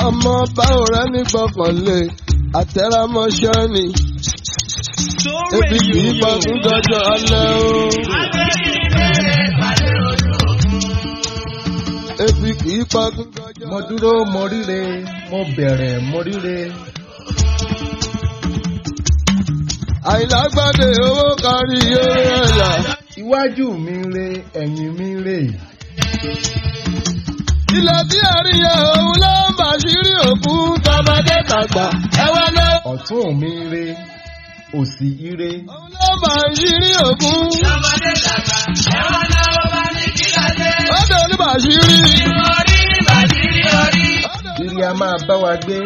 ọmọ báwo rẹ ní gbọ́kànlé àtẹ̀rámọ́ṣẹ́ ni ebi kì í pa fún dọ́jọ́ alẹ́ o. Ebi kì í pa fún dọ́jọ́. Mo dúró mo ríre, mo bẹ̀rẹ̀ mo ríre. Àìlágbádé owó kárí eré ẹ̀yà. Iwájú mi re, ẹ̀yìn mi re. Ilẹ̀ tí a rí yẹ òun ló ń bàṣírí òkú tọmọdé tàgbà. Ẹwà náà. Ọ̀tún mi re, òsì ire. Òun ló ń bàṣírí òkú. Tọmọdé tàgbà. Ẹwà náà ó bá ní kí ládé. Ó dé ní bàṣírí. Orí bàṣírí orí. Ire a máa bá wa gbé,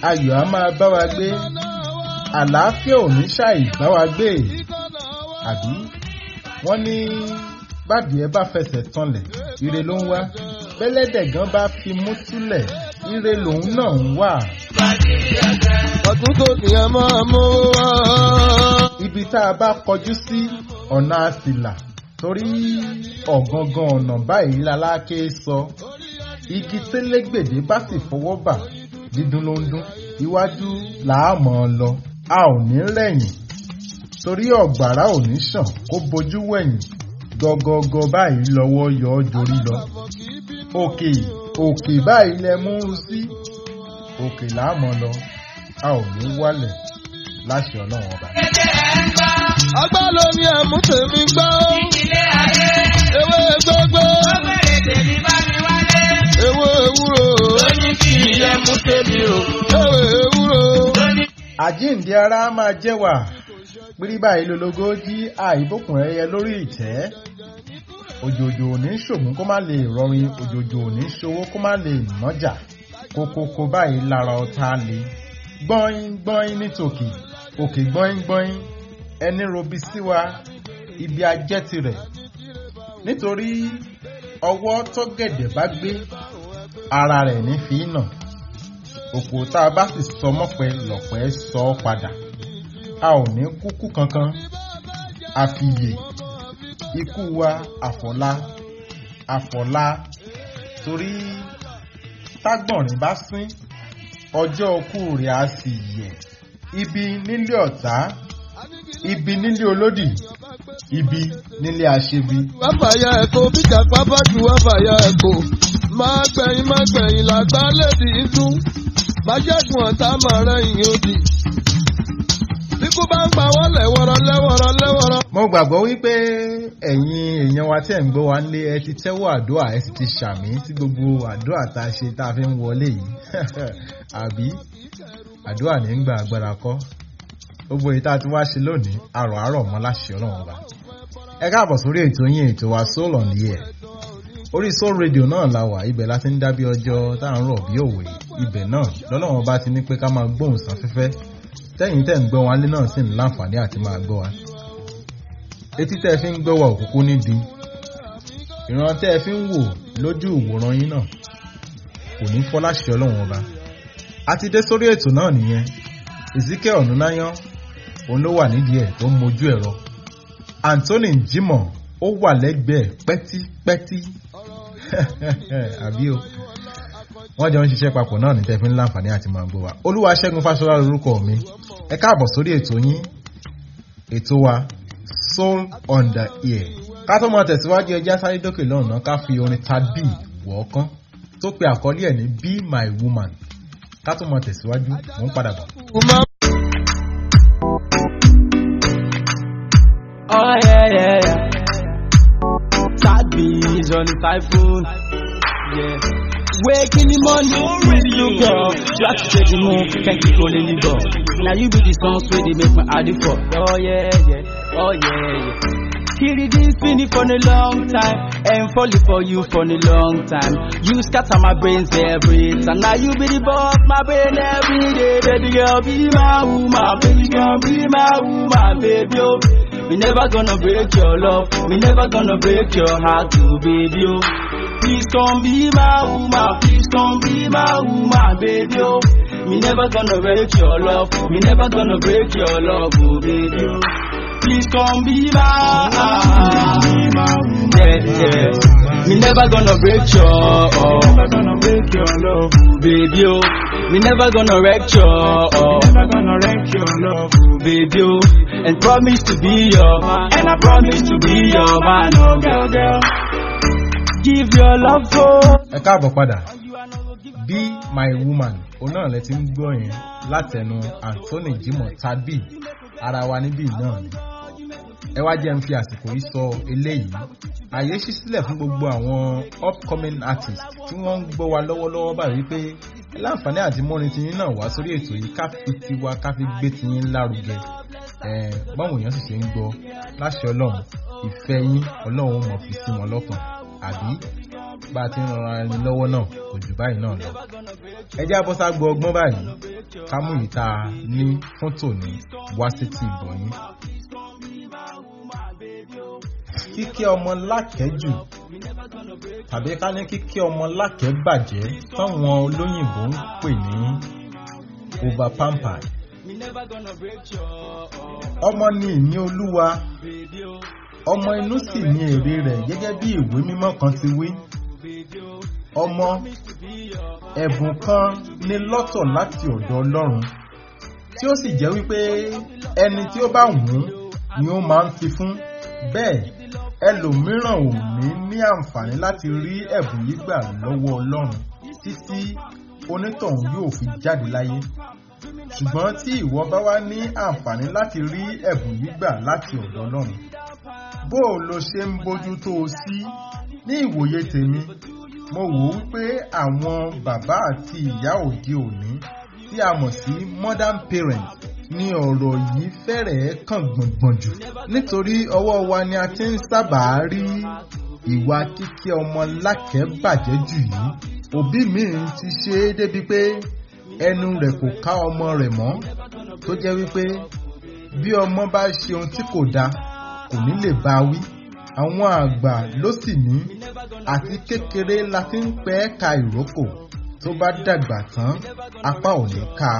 ayọ̀ a máa bá wa gbé, àlàáfíà ò ní ṣàì bá wa gbé. Àbí wọ́n ní bádìẹ bá fẹsẹ̀ tanlẹ̀, ire ló ń wá. Bẹ́lẹ́dẹ̀ gan bá fi mú túlẹ̀, ire lòun náà ń wà. Ọdún tó nìyẹn máa mú wá. Ibi tá a bá kọjú sí ọ̀nà àsìlà, torí ọ̀gangan ọ̀nà báyìí lálákè sọ. Igi télégbèdé bá sì fọwọ́ bà, dídún ló ń dún. Iwájú làá mọ̀ ọ́ lọ, a ò ní rẹ̀yìn. Torí ọ̀gbàrá ò ní ṣàn kó bojú wẹ̀yìn. Gọgọgọ báyìí lọ́wọ́ yọ ọ́ jorí lọ. Òkè òkè báyìí lẹ mú sí. Òkè làá mọ̀ lọ, a ò ní wálẹ̀ láṣẹ Ọlọ́run ọba. Agbá ló ní ẹ̀mú tèmi gbọ́. Ewé gbogbo. Ewé ewúro. Lóní kí ẹ̀mú tèmi o. Ewé ewúro. Àjíǹde ara máa jẹ́ wà. Píríbà ìlólogó jí àìbókùn ẹyẹ lórí ìtẹ́. Òjòjò ò ní ṣògùn kó má lè rọrin, òjòjò ò ní ṣòwò kó má lè nájà. Kókókó báyìí lára ọ̀tá le. Gbọ́in gbọ́in ní tòkì, òkè gbọ́in gbọ́in. Ẹni robi sí wa, ibi ajẹ́ tirẹ̀. Nítorí ọwọ́ tó gẹ̀dẹ̀ bá gbé, ara rẹ̀ ní fi nà. Òpó tá a bá sì sọ mọ́pẹ́ lọ̀pẹ́ sọ ọ́ padà. A ò ní kúkú kankan. Àfìyè ikú wa àfọ̀lá àfọ̀lá. Torí tágbọ̀nrín bá sín, ọjọ́ okú rẹ̀ á sì yẹ̀. Ibi nílé ọ̀tá, ibi nílé olódì, ibi nílé aṣebi. Wá fàyà ẹ̀kọ́ bí jàpá bá jù wá fàyà ẹ̀kọ́. Máa gbẹ̀yìn làgbá lèdì ń dún. Májẹ̀gùn ọ̀tá máa rẹ̀yìn òdì. Bíkú bá ń pa wọ́n lẹ́wọ̀rọ̀. Mo gbàgbọ́ wípé ẹ̀yin èèyàn wa tí ẹ̀ ń gbọ́ wa nílé ẹ ti tẹ́wọ́ àdúrà ẹ sì ti ṣàmì sí gbogbo àdúrà tá a ṣe tá a fi ń wọlé yìí. Àbí àdúrà ní ń gba agbára kọ́. Gbogbo èyí tá a ti wá ṣe lónìí àrọ̀ mọ́ láṣẹ Ọlọ́run ọba. Ẹ káàbọ̀ sórí ètò yín, ètò wa Soul on the Air. Orí Soul Radio náà la wà, ibẹ̀ láti ń dábí ọjọ́ tá à ń rọ̀ bí òwe. Ibẹ̀ náà lọ́lọ́run ọba ti ní pé ká máa gbóhùn sáfẹ́fẹ́. Tẹ́yìn tẹ́ ń gbọ́ wa lé náà sì ń láǹfààní àti máa gbọ́ wa. Etí tẹ́ fi ń gbọ́ wa òkúkú nídìí. Ìran tẹ́ fi ń wò lójú ìwòran yín náà kò ní fọ́ láṣẹ Ọlọ́run ọba. A ti dé sórí ètò náà nìyẹn. Ezekiel Ọ̀núnáyán òun ló wà nídìí ẹ̀ tó ń mojú ẹ̀rọ. Anthony Jimoh ó wà lẹ́gbẹ̀ẹ́ pẹ́típẹ́tí. Àbí o. Wọ́n jọ ń ṣiṣẹ́ papọ̀ náà ní tẹ́ fi ń láǹfààní àti máa gbọ́ wa. Olúwaṣẹ́gun Fáṣọlá lórúkọ mi. Ẹ káàbọ̀ sórí ètò yín, ètò wa Soul on the Air. Ká tó máa tẹ̀síwájú ẹjẹ́ sáré dókè lọ́nà ká fi orin Tadbi wọ̀ọ́kán tó pe àkọlé ẹ̀ ní Be My Woman. Ká tó máa tẹ̀síwájú, mò ń padà bọ̀. Oh yeah. Tadbi is on the typhoon. Yeah. Wake in the morning, you girl. You have to take the move, can't keep holding the door. Now you be the songs where they make my heart for. Oh yeah. Hear this feeling for a long time, and falling for you for a long time. You scatter my brains every time. Now you be the boss, my brain every day. Baby girl, be my woman. Baby girl, be my woman, baby. Oh. Me never gonna break your love. Me never gonna break your heart, too, baby. Oh. Please come be my woman. Please come be my woman, baby. Oh. Me never gonna break your love. Me never gonna break your love, oh, baby. Oh. Please come be my woman. Yeah. Me never gonna break your love, baby. Oh, me never gonna wreck your love, baby. Oh, and promise to be your man, and I promise to be your man. Oh, girl, give your love for. Ẹ káàbọ̀ padà. Be my woman. Òun náà lẹ ti ń gbọ́ yẹn látẹnu Anthony Jimoh tàbí ara wa níbí náà ni. Ẹ wá jẹ́ ń fi àsìkò yìí sọ eléyìí. Àyè ṣí sílẹ̀ fún gbogbo àwọn upcoming artists tí wọ́n ń gbọ́ wa lọ́wọ́lọ́wọ́ báyìí pé láǹfààní àti mọ́rin tiyín náà wá sórí ètò yìí ká fi tiwa ká fi gbé tiyín lárugẹ. Báwọn èèyàn sì ṣe ń gbọ́ láṣẹ Ọlọ́run ìfẹ́ yín Ọlọ́run mọ̀ fi sí wọn lọ́kàn àbí bá a ti ń ran ẹni lọ́wọ́ náà kò jù báyìí náà lọ. Ẹ jẹ́ abọ́sá gbọ́ ọgbọ́n báyìí ká mú ìta ní fún tòní wá sí ti ìbọn yín. Kíkẹ́ ọmọ lákẹ́jù tàbí ká ní kíkẹ́ ọmọ lákẹ́ bàjẹ́ táwọn olóyìnbó ń pè ní over pampered. Ọmọ ni ìní Olúwa, ọmọ inú sì ni èrè rẹ̀ gẹ́gẹ́ bí ìwé mímọ́ kan ti wí. Ọmọ ẹ̀bùn kan ní lọ́tọ̀ láti ọ̀dọ̀ Ọlọ́run tí ó sì jẹ́ wípé ẹni tí ó bá wù ú ni ó máa ń fi fún. Bẹ́ẹ̀ ẹlòmíràn ò ní àǹfààní láti rí ẹ̀bùn yìí gbà lọ́wọ́ Ọlọ́run títí onítọ̀hún yóò fi jáde láyé. Ṣùgbọ́n tí ìwọ bá wá ní àǹfààní láti rí ẹ̀bùn yìí gbà láti ọ̀dọ̀ Ọlọ́run, bó o lo ṣe ń bójú tó o sí? Ní ìwòye tèmi, mo wò ó wípé àwọn bàbá àti ìyá òde òní tí a mọ̀ sí modern parents ní ọ̀rọ̀ yìí fẹ́rẹ̀ẹ́ kàn gbọ̀ngbọ̀n jù, nítorí ọwọ́ wa ni a ti ń sábà rí ìwà kíkẹ́ ọmọ lákẹ́ bàjẹ́ jù yìí. Òbí mi ti ṣe é débi pé ẹnu rẹ̀ kò ká ọmọ rẹ̀ mọ́, tó jẹ́ wípé bí ọmọ bá ṣe ohun tí kò dáa kò ní lè bá wí. Àwọn àgbà ló sì ní àti kékeré la fi ń pẹ́ ka ìrókò, tó bá dàgbà tán apá ò ní ká.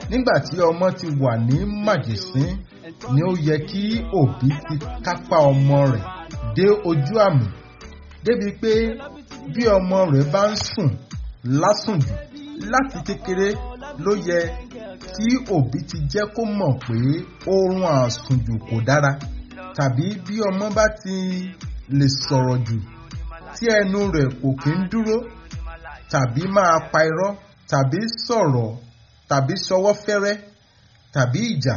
Nígbà tí ọmọ ti wà ní màjèsín ni ó yẹ kí òbí ti kápá ọmọ rẹ̀ dé ojú àmì, débi pé bí ọmọ rẹ̀ bá ń sùn lásùnjù láti kékeré ló yẹ kí òbí ti jẹ́ kó mọ̀ pé oorun àsùnjù kò dára. Tàbí bí ọmọ bá ti lè sọ̀rọ̀ jù tí ẹnu rẹ̀ kò kí ń dúró, tàbí máa pa irọ́, tàbí sọ̀rọ̀, tàbí ṣọwọ́ fẹ́rẹ́, tàbí ìjà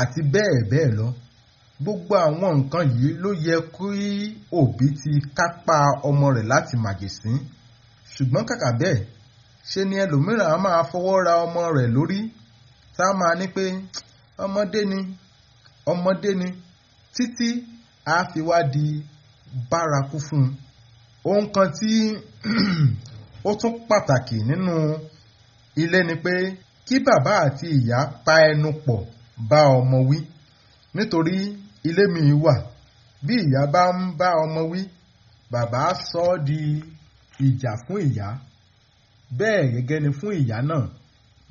àti bẹ́ẹ̀ bẹ́ẹ̀ lọ. Gbogbo àwọn nǹkan yìí ló yẹ kí òbí ti kápá ọmọ rẹ̀ láti màjèsín. Ṣùgbọ́n kàkà bẹ́ẹ̀, ṣe ni ẹlòmíràn á máa fọwọ́ ra ọmọ rẹ̀ lórí, tá a máa ní pé ọmọdé ni títí a fi wá di bárakú fún un. Ohun kan tí ó tún pàtàkì nínú ilé ni pé kí bàbá àti ìyá pa ẹnu pọ̀ bá ọmọ wí, nítorí ilé mi wà bí ìyá bá ń bá ọmọ wí, bàbá sọ ọ́ di ìjà fún ìyá. Bẹ́ẹ̀ gẹ́gẹ́ ni fún ìyá náà,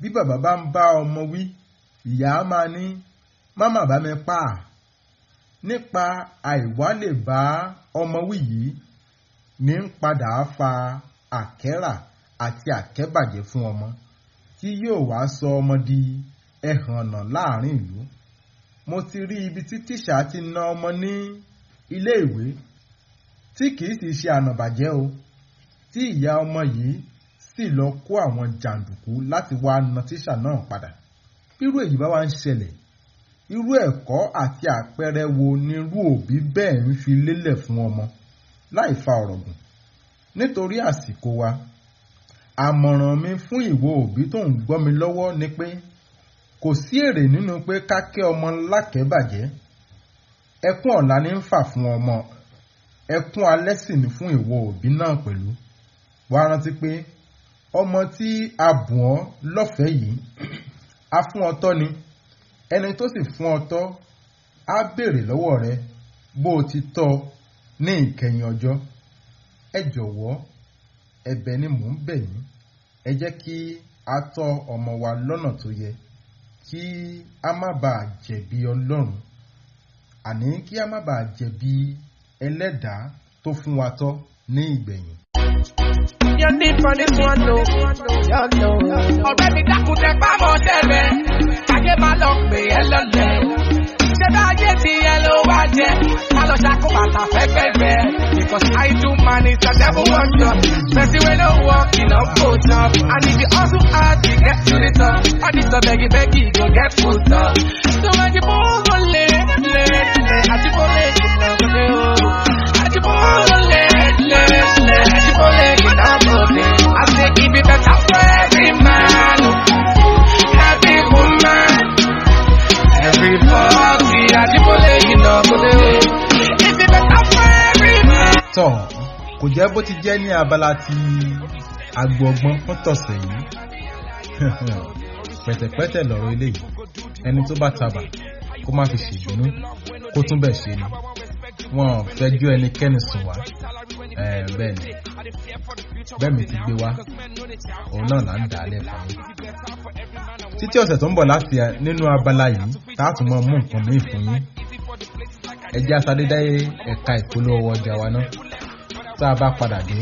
bí bàbá bá ń bá ọmọ wí, ìyá máa ní máma bá mi pa á. Nípa àìwá lè bá ọmọ wí yìí ní ń padà fa àkẹ́rà àti àkẹ́bàjẹ́ fún ọmọ, tí yóò wá sọ ọmọ di ẹhànnà láàrin ìlú. Mo ti rí ibi tí tíṣà ti na ọmọ ní ilé ìwé tí kìí sì ṣe ànàbàjẹ́ o, tí ìyá ọmọ yìí sì lọ kó àwọn jàǹdùkú láti wá na tíṣà náà padà. Irú èyí bá wá ń ṣẹlẹ̀, irú ẹ̀kọ́ àti àpẹẹrẹ wo ni irú òbí bẹ́ẹ̀ ń fi lélẹ̀ fún ọmọ? Láì fa ọ̀rọ̀ gùn, nítorí àsìkò wa, àmọ̀ràn mi fún ìwọ òbí tó ń gbọ́ mi lọ́wọ́ ni pé kò sí èrè nínú pé ká kẹ́ ọmọ lákẹ́ bàjẹ́. Ẹkún ọ̀la ní ń fà fún ọmọ, ẹkún alẹ́ sì ní fún ìwọ òbí náà pẹ̀lú. Wá rántí pé ọmọ tí a bùn ọ́ lọ́fẹ̀ẹ́ yìí, a fún ọ tọ́ ni. Ẹni tó sì fún ọ tọ́ á béèrè lọ́wọ́ rẹ bó o ti tọ́ ní ìkẹyìn ọjọ́. Ẹ jọ̀wọ́, ẹ̀bẹ̀ ni mò ń bẹ̀ yín, ẹ jẹ́ kí a tọ́ ọmọ wa lọ́nà tó yẹ, kí a má bàa jẹ̀bi Ọlọ́run, àní kí a má bàa jẹ̀bi ẹlẹ́dàá tó fún wa tọ́ ní ìgbẹ̀yìn. You need for this one, no. Already that could take my more tẹ́lẹ̀. Ayé máa lọ pè é lọ́lẹ̀. Ṣé báyé ti yẹ ló wá jẹ? Má lọ ṣàkó bàtà fẹ́gbẹ́gbẹ́. Because I do man is a devil want up. Person wey no work, you no put up. And if you hustle hard, you get to the top. All this so beggy, you go get put up. So when you pull on late, Ajibole, you know go dey oh. Ajibole, Ajibole, you know go dey. I say it be better for every man, every woman, every party. Ajibole, you know go dey. It be better for every man. Tọ́ kò jẹ́ bó ti jẹ́ ní abala ti agbọ̀gbọ́n fún tọ̀sẹ̀ yìí. Pẹ̀tẹ̀pẹ̀tẹ̀ lọ̀rọ̀ eléyìí. Ẹni tó bá tabà kó má fi ṣèbínú kó tún bẹ̀ ṣe ni. Wọ́n fẹjọ́ ẹnikẹ́ni sùn wá. Bẹ́ẹ̀ ni. Bẹ́ẹ̀ mi ti gbé wá. Òun náà là ń dà á lẹ́fà mi. Títí ọ̀sẹ̀ tó ń bọ̀ láti nínú abala yìí, táà tún mọ́ mú nǹkan mìíràn fún yín. Ẹ jẹ́ aṣadédáyé ẹ̀ka ìpolówó ọjà wa náà. Tá a bá padà dé,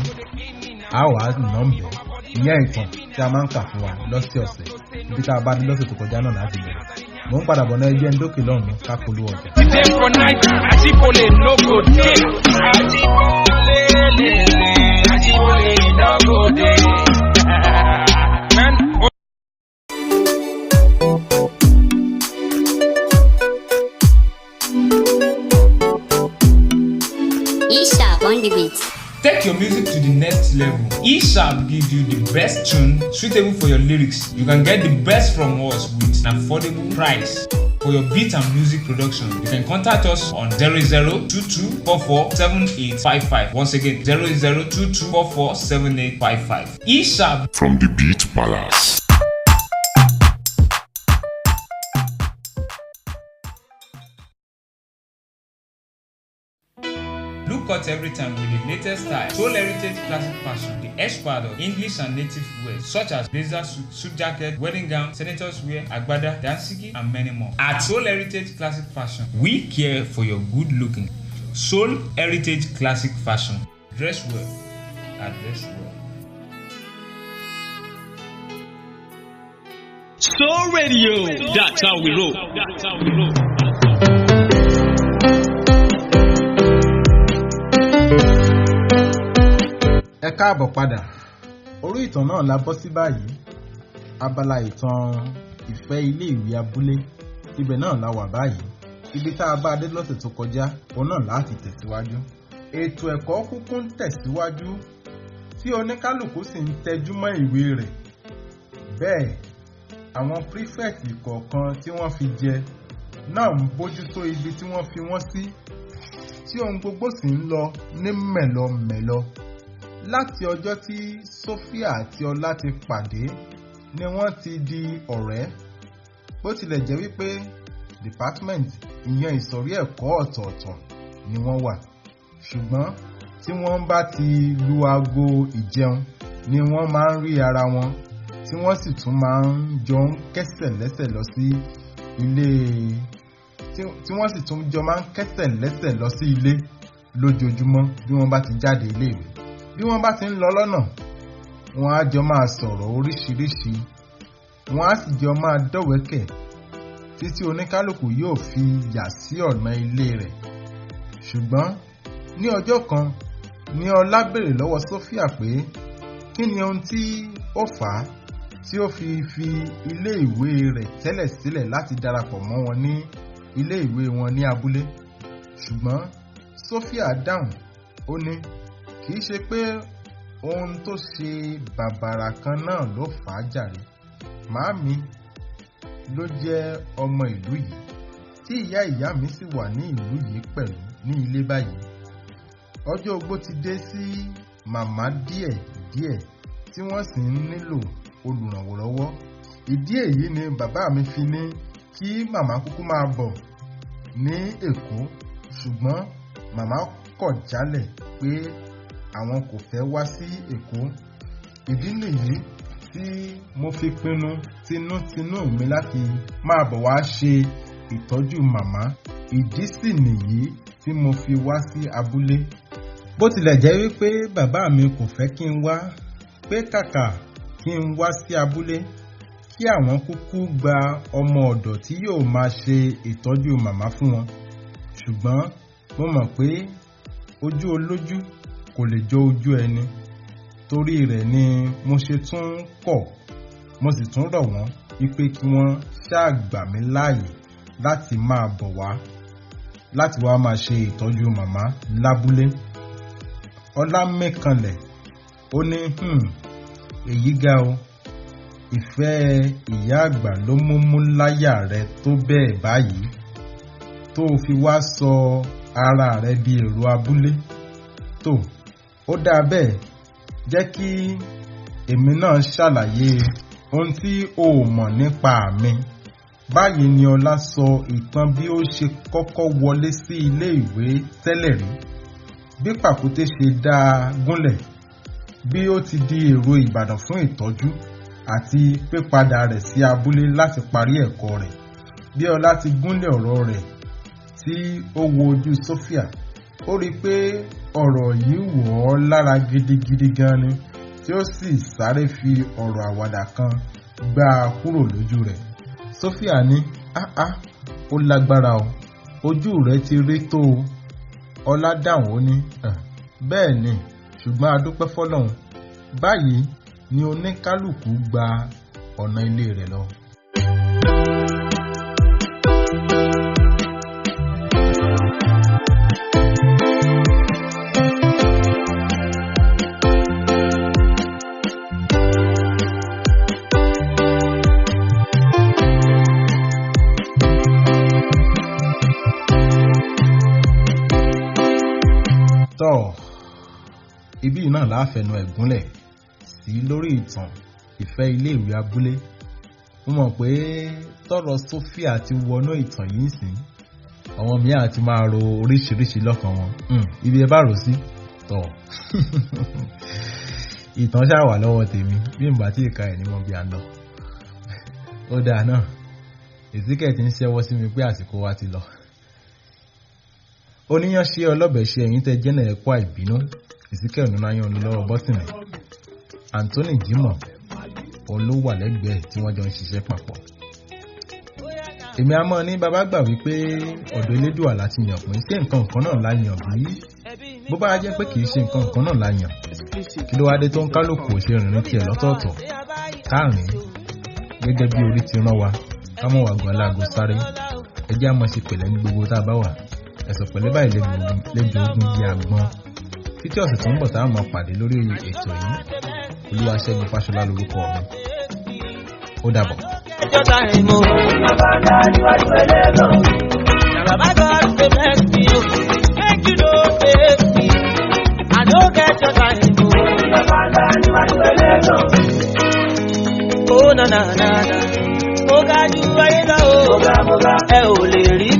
a wà á nà ń bẹ̀. Ìyẹn ìtàn tí a máa ń kà fún wa lọ́sẹ̀ọ̀sẹ̀. Ibi tá a bá dé lọ́sẹ̀ tó kọjá náà láti bẹ̀rẹ̀. Mo ń padà bọ̀ náà ẹgbẹ́ ndókè lọ́rùn ká polówó ọjà. Ajibole no go dey. Ajibole no go dey. On the beat. Take your music to the next level. eSharp gives you the best tune suitable for your lyrics. You can get the best from us with an affordable price. For your beat and music production, you can contact us on 0022447855. Once again, 0022447855. eSharp from the Beat Palace. Look out every time with the latest style. Soul Heritage Classic Fashion, the expert of English and native wear such as blazer suit jacket, wedding gown, senators wear, agbada, dansiki, and many more. At Soul Heritage Classic Fashion, we care for your good looking. Soul Heritage Classic Fashion. Dress well. Address well. Soul Radio. That's how we roll. That's how we roll. Ẹ káàbọ̀ padà. Orí ìtàn náà la bọ́ sí báyìí. Abala ìtàn ìfẹ́ ilé ìwé abúlé. Ibẹ̀ náà la wà báyìí. Ibi tá a bá dé lọ́sẹ̀ tó kọjá, òun náà láti tẹ̀síwájú. Ètò ẹ̀kọ́ kúkú ń tẹ̀síwájú tí oníkálùkù sì ń tẹjú mọ́ ìwé rẹ̀. Bẹ́ẹ̀, àwọn prífẹ̀tì kọ̀ọ̀kan tí wọ́n fi jẹ náà ń bójútó ibi tí wọ́n fi wọ́n sí. Tí ohun gbogbo sì ń lọ ní mẹ̀lọmẹ̀lọ. Láti ọjọ́ tí Sophia àti Ọlá ti pàdé ni wọ́n ti di ọ̀rẹ́. Bó tilẹ̀ jẹ́ wípé department ìyẹn ìsọ̀rí ẹ̀kọ́ ọ̀tọ̀ọ̀tọ̀ ni wọ́n wà. Ṣùgbọ́n tí wọ́n bá ti lu aago ìjẹun ni wọ́n máa ń rí ara wọn tí wọ́n sì tún máa ń jọ ń kẹ́sẹ̀ lẹ́sẹ̀ lọ sí ilé tí wọ́n sì tún jọ máa ń kẹ́sẹ̀ lẹ́sẹ̀ lọ sí ilé lójoojúmọ́ bí wọ́n bá ti jáde iléèwé. Bí wọ́n bá ti ń lọ lọ́nà, wọ́n á jọ máa sọ̀rọ̀ oríṣiríṣi, wọ́n á sì jọ máa dọ̀wẹ́kẹ̀ títí oníkálùkù yóò fi yà sí ọ̀nà ilé rẹ̀. Ṣùgbọ́n ní ọjọ́ kan ni Ọlá béèrè lọ́wọ́ Sophia pé kí ni ohun tí ó fà á tí ó fi ilé ìwé rẹ̀ tẹ́lẹ̀ sílẹ̀ láti darapọ̀ mọ́ wọn ní ilé ìwé wọn ní abúlé. Ṣùgbọ́n Sophia dáhùn, ó ní kìí ṣe pé ohun tó ṣe bàbàrà kan náà ló fà á jàre. Màámi ló jẹ́ ọmọ ìlú yìí tí ìyá mi sì wà ní ìlú yìí pẹ̀lú ní ilé báyìí. Ọjọ́ ogbó ti dé sí màmá díẹ̀ tí wọ́n sì ń nílò olùrànlọ́wọ́. Ìdí èyí ni bàbá mi fi ní kí màmá kúkú máa bọ̀ ní Èkó, ṣùgbọ́n màmá kọ̀ jálẹ̀ pé àwọn kò fẹ́ wá sí Èkó. Ìdí nìyí tí mo fi pinnu tinútinú mi láti máa bọ̀ wá ṣe ìtọ́jú màmá. Ìdí sì nìyí tí mo fi wá sí abúlé. bó tilẹ̀ jẹ́ wípé bàbá mi kò fẹ́ kí n wá pé kàkà kí n wá sí abúlé kí àwọn kúkú gba ọmọ ọ̀dọ̀ tí yóò máa ṣe ìtọ́jú màmá fún wọn, ṣùgbọ́n mo mọ̀ pé ojú olójú kò lè jọ ojú ẹni, torí rẹ̀ ni mo ṣe tún kọ̀, mo sì tún rọ̀ wọ́n wípé kí wọ́n ṣáà gbà mí láàyè láti máa bọ̀ wá láti wá máa ṣe ìtọ́jú màmá lábúlé. Ọlámẹ́kanlẹ̀ ó ní èyí ga o, ìfẹ́ ìyá àgbà ló múmú láyà rẹ tó bẹ́ẹ̀ báyìí tó fi wá sọ ara rẹ di èrò abúlé. Tó ó dáa bẹ́ẹ̀, jẹ́ kí èmi náà ṣàlàyé ohun tí o mọ̀ nípa mi. Báyìí ni Ọlá sọ ìtàn bí ó ṣe kọ́kọ́ wọlé sí ilé ìwé tẹ́lẹ̀ rí, bí pàkúté ṣe dá a gúnlẹ̀, bí ó ti di èrò Ìbàdàn fún ìtọ́jú àti pípadà rẹ̀ sí abúlé láti parí ẹ̀kọ́ rẹ̀. Bí Ọlá ti gúnlẹ̀ ọ̀rọ̀ rẹ̀ tí ó wo ojú Sophia, ó rí i pé ọ̀rọ̀ yìí wọ̀ ọ́ lára gidigidi gan ni, tí ó sì sáré fi ọ̀rọ̀ àwàdà kan gbá a kúrò lójú rẹ̀. Sophia ní ó lágbára o, ojú rẹ̀ ti rí tó o. Ọlá dáhùn ó ní bẹ́ẹ̀ ni, ṣùgbọ́n a dúpẹ́ fọ́lọ́run, báyìí ni oníkálùkù gba ọ̀nà ilé rẹ̀ lọ. Ibi náà láfẹnu ẹ̀gúnlẹ̀ sí lórí ìtàn ìfẹ́ ilé ìwé abúlé. Mo mọ̀ pé tọ́rọ̀ Sophia ti wọnú ìtàn yìí sí, àwọn mìíràn ti máa ro oríṣiríṣi lọ́kàn wọn. Ibi ẹ bá rò sí tọ̀. Ìtàn ṣáà wà lọ́wọ́ tèmi, bí n bá tí ìka ẹ̀ ní mọ́ bí a lọ. Ó dáa náà, Ezekiel ti ń ṣẹ́wọ́ sí mi pé àsìkò wa ti lọ. Oníyàn ṣe ọlọ́bẹ̀ ṣe ẹ̀yìn tẹ jẹ́nà ẹ̀kọ́ àìbínú. Ezekiel Onunayan olùlọ́wọ́ bọ́tìnì, Anthony Jimoh òun ló wà lẹ́gbẹ̀ẹ́ tí wọ́n jọ ń ṣiṣẹ́ papọ̀. Èmi a mọ̀ ní bàbá gbà wípé ọ̀dọ̀ Elédùà láti yàn pín, ṣé nǹkan kan náà la yàn bí? Bó bá jẹ́ pé kìí ṣe nǹkan kan náà la yàn, kí ló wá dé tó ń kálukú ṣe rìnrìn tiẹ̀ lọ́tọ̀ọ̀tọ̀ káàrin gẹ́gẹ́ bí orí ti rán wa, ká mọ̀ wà gan aláàgó sáré. Ẹ jẹ́ á máa ṣe pẹ̀lẹ́ ní gbogbo tá a bá wà, ẹ̀sọ̀ pẹ̀lẹ́ báyìí lẹ́jọ́ ogun yí agbọ́n. Títí ọ̀sẹ̀ tó ń bọ̀ táwọn máa pàdé lórí ètò yìí, Olúwaṣẹ́gun Fáṣọlá lórúkọ mi. Ó dàbọ̀. Ó na na na na, ó ga jù ayé lọ o, ẹ ò lè rí